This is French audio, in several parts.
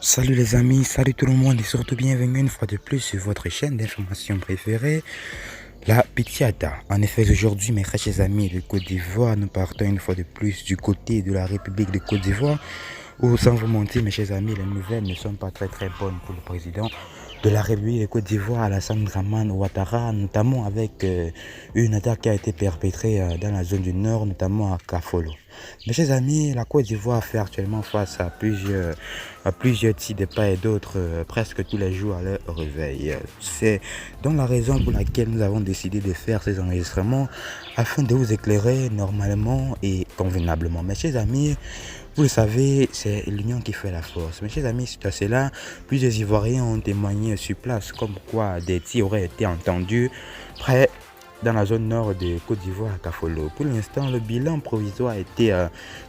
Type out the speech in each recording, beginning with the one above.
Salut les amis, salut tout le monde et surtout bienvenue une fois de plus sur votre chaîne d'information préférée, la Pitiada. En effet, aujourd'hui, mes chers amis de Côte d'Ivoire, nous partons une fois de plus du côté de la République de Côte d'Ivoire, où sans vous mentir, mes chers amis, les nouvelles ne sont pas très bonnes pour le président de la République de Côte d'Ivoire, Alassane Dramane Ouattara, notamment avec une attaque qui a été perpétrée dans la zone du Nord, notamment à Kafolo. Mes chers amis, la Côte d'Ivoire fait actuellement face à plusieurs types de part et d'autres presque tous les jours à leur réveil. C'est donc la raison pour laquelle nous avons décidé de faire ces enregistrements afin de vous éclairer normalement et convenablement. Mes chers amis, vous le savez, c'est l'union qui fait la force. Mes chers amis, suite à cela, plusieurs Ivoiriens ont témoigné sur place comme quoi des tirs auraient été entendus près dans la zone nord de Côte d'Ivoire à Kafolo. Pour l'instant, le bilan provisoire a été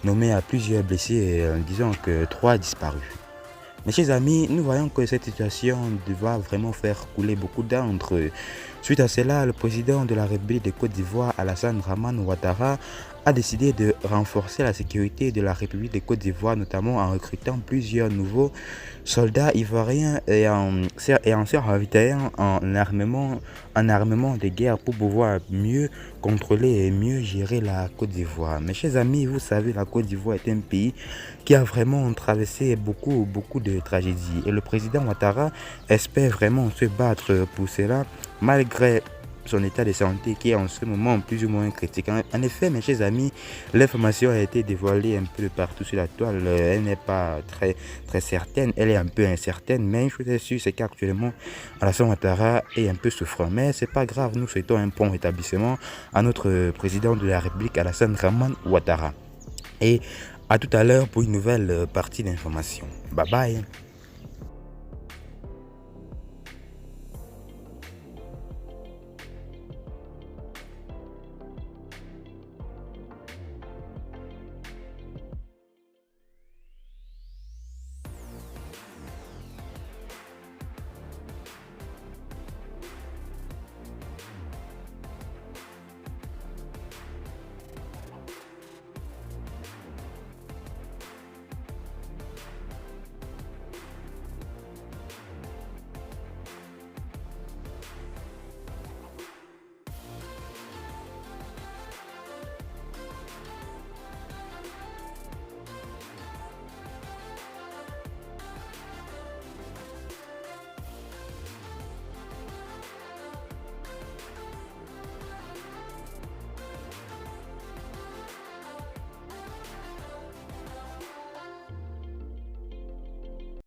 nommé à plusieurs blessés, disons que 3 disparus. Mes chers amis, nous voyons que cette situation va vraiment faire couler beaucoup d'encre. Suite à cela, le président de la République de Côte d'Ivoire, Alassane Dramane Ouattara, a décidé de renforcer la sécurité de la République de Côte d'Ivoire, notamment en recrutant plusieurs nouveaux soldats ivoiriens et en se ravitaillant en armement de guerre pour pouvoir mieux contrôler et mieux gérer la Côte d'Ivoire. Mes chers amis, vous savez, la Côte d'Ivoire est un pays qui a vraiment traversé beaucoup de tragédies. Et le président Ouattara espère vraiment se battre pour cela, malgré son état de santé qui est en ce moment plus ou moins critique. En effet, mes chers amis, l'information a été dévoilée un peu partout sur la toile. Elle n'est pas très certaine, elle est un peu incertaine, mais une chose est sûre, c'est qu'actuellement, Alassane Ouattara est un peu souffrant. Mais c'est pas grave, nous souhaitons un bon rétablissement à notre président de la République, Alassane Dramane Ouattara. Et à tout à l'heure pour une nouvelle partie d'information. Bye bye.